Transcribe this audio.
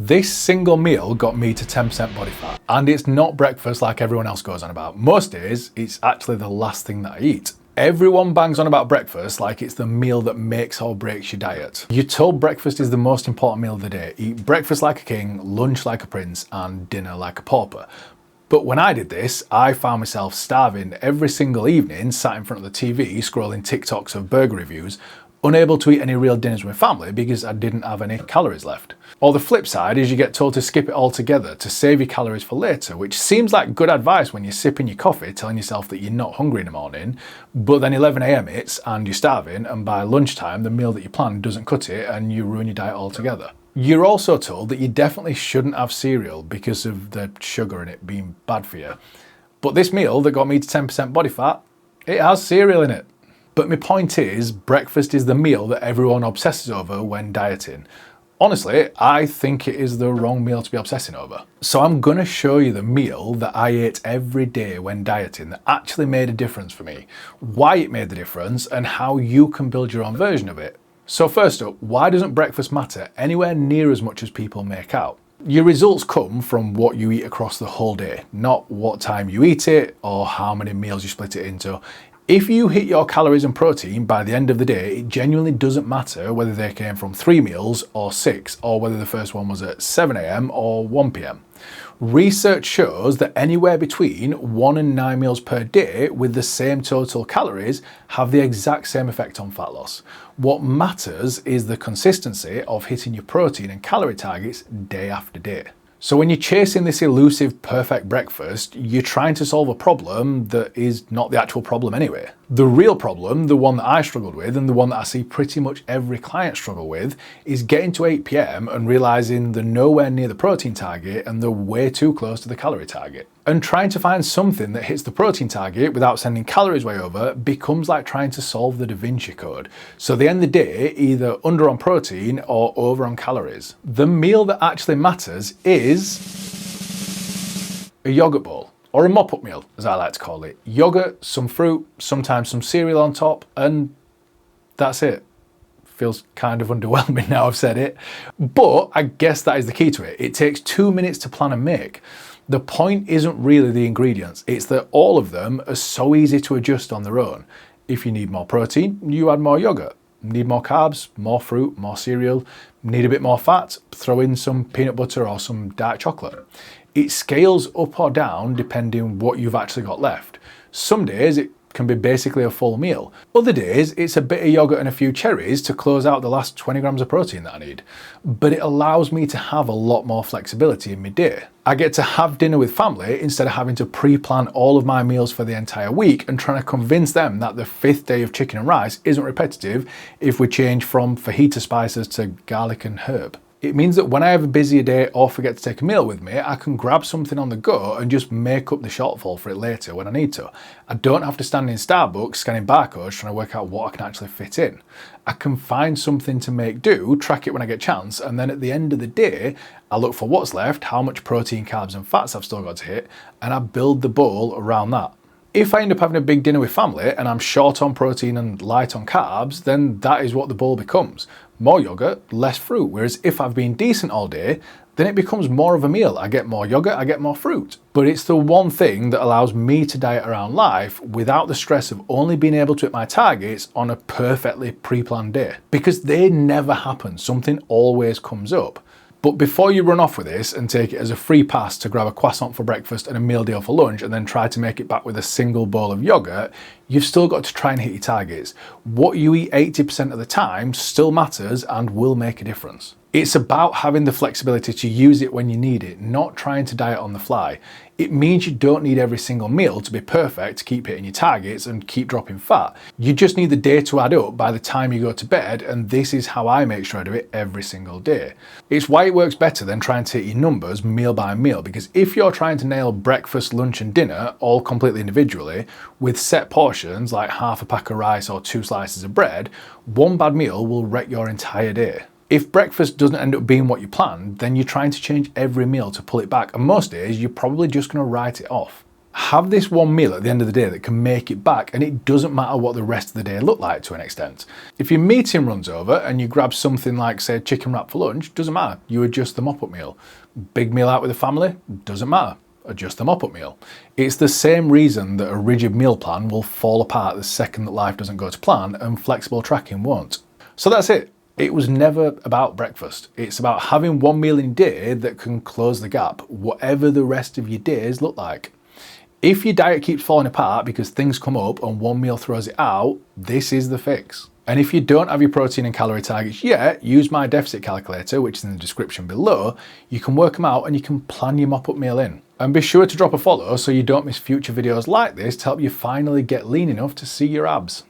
This single meal got me to 10% body fat, and it's not breakfast like everyone else goes on about. Most days, it's actually the last thing that I eat. Everyone bangs on about breakfast like it's the meal that makes or breaks your diet. You're told breakfast is the most important meal of the day. Eat breakfast like a king, lunch like a prince, and dinner like a pauper. But when I did this, I found myself starving every single evening, sat in front of the TV, scrolling TikToks of burger reviews, unable to eat any real dinners with family because I didn't have any calories left. Or the flip side is you get told to skip it altogether to save your calories for later, which seems like good advice when you're sipping your coffee telling yourself that you're not hungry in the morning, but then 11 AM hits and you're starving, and by lunchtime the meal that you planned doesn't cut it and you ruin your diet altogether. You're also told that you definitely shouldn't have cereal because of the sugar in it being bad for you. But this meal that got me to 10% body fat, it has cereal in it. But my point is, breakfast is the meal that everyone obsesses over when dieting. Honestly, I think it is the wrong meal to be obsessing over. So I'm gonna show you the meal that I ate every day when dieting that actually made a difference for me, why it made the difference, and how you can build your own version of it. So first up, why doesn't breakfast matter anywhere near as much as people make out? Your results come from what you eat across the whole day, not what time you eat it or how many meals you split it into. If you hit your calories and protein by the end of the day, it genuinely doesn't matter whether they came from 3 meals or 6, or whether the first one was at 7 AM or 1 PM. Research shows that anywhere between 1 and 9 meals per day with the same total calories have the exact same effect on fat loss. What matters is the consistency of hitting your protein and calorie targets day after day. So when you're chasing this elusive perfect breakfast, you're trying to solve a problem that is not the actual problem anyway. The real problem, the one that I struggled with and the one that I see pretty much every client struggle with, is getting to 8 PM and realizing they're nowhere near the protein target and they're way too close to the calorie target. And trying to find something that hits the protein target without sending calories way over becomes like trying to solve the Da Vinci Code. So they end the day either under on protein or over on calories. The meal that actually matters is a yogurt bowl, or a mop-up meal, as I like to call it. Yogurt, some fruit, sometimes some cereal on top, and that's it. Feels kind of underwhelming now I've said it. But I guess that is the key to it. It takes 2 minutes to plan and make. The point isn't really the ingredients, it's that all of them are so easy to adjust on their own. If you need more protein, you add more yogurt. Need more carbs, more fruit, more cereal. Need a bit more fat, throw in some peanut butter or some dark chocolate. It scales up or down depending what you've actually got left. Some days it can be basically a full meal. Other days it's a bit of yogurt and a few cherries to close out the last 20 grams of protein that I need. But it allows me to have a lot more flexibility in my day. I get to have dinner with family instead of having to pre-plan all of my meals for the entire week and trying to convince them that the 5th day of chicken and rice isn't repetitive if we change from fajita spices to garlic and herb. It means that when I have a busier day or forget to take a meal with me, I can grab something on the go and just make up the shortfall for it later when I need to. I don't have to stand in Starbucks scanning barcodes trying to work out what I can actually fit in. I can find something to make do, track it when I get a chance, and then at the end of the day, I look for what's left, how much protein, carbs and fats I've still got to hit, and I build the bowl around that. If I end up having a big dinner with family and I'm short on protein and light on carbs, then that is what the bowl becomes. More yogurt, less fruit. Whereas if I've been decent all day, then it becomes more of a meal. I get more yogurt, I get more fruit. But it's the one thing that allows me to diet around life without the stress of only being able to hit my targets on a perfectly pre-planned day. Because they never happen. Something always comes up. But before you run off with this and take it as a free pass to grab a croissant for breakfast and a meal deal for lunch and then try to make it back with a single bowl of yogurt, you've still got to try and hit your targets. What you eat 80% of the time still matters and will make a difference. It's about having the flexibility to use it when you need it, not trying to diet on the fly. It means you don't need every single meal to be perfect to keep hitting your targets and keep dropping fat. You just need the day to add up by the time you go to bed, and this is how I make sure I do it every single day. It's why it works better than trying to hit your numbers meal by meal, because if you're trying to nail breakfast, lunch and dinner all completely individually with set portions like half a pack of rice or 2 slices of bread, one bad meal will wreck your entire day. If breakfast doesn't end up being what you planned, then you're trying to change every meal to pull it back, and most days you're probably just going to write it off. Have this one meal at the end of the day that can make it back, and it doesn't matter what the rest of the day looked like to an extent. If your meeting runs over and you grab something like, say, chicken wrap for lunch, doesn't matter. You adjust the mop-up meal. Big meal out with the family, doesn't matter. Adjust the mop-up meal. It's the same reason that a rigid meal plan will fall apart the second that life doesn't go to plan, and flexible tracking won't. So that's it. It was never about breakfast. It's about having one meal in a day that can close the gap, whatever the rest of your days look like. If your diet keeps falling apart because things come up and one meal throws it out, this is the fix. And if you don't have your protein and calorie targets yet, use my deficit calculator, which is in the description below. You can work them out and you can plan your mop-up meal in. And be sure to drop a follow so you don't miss future videos like this to help you finally get lean enough to see your abs.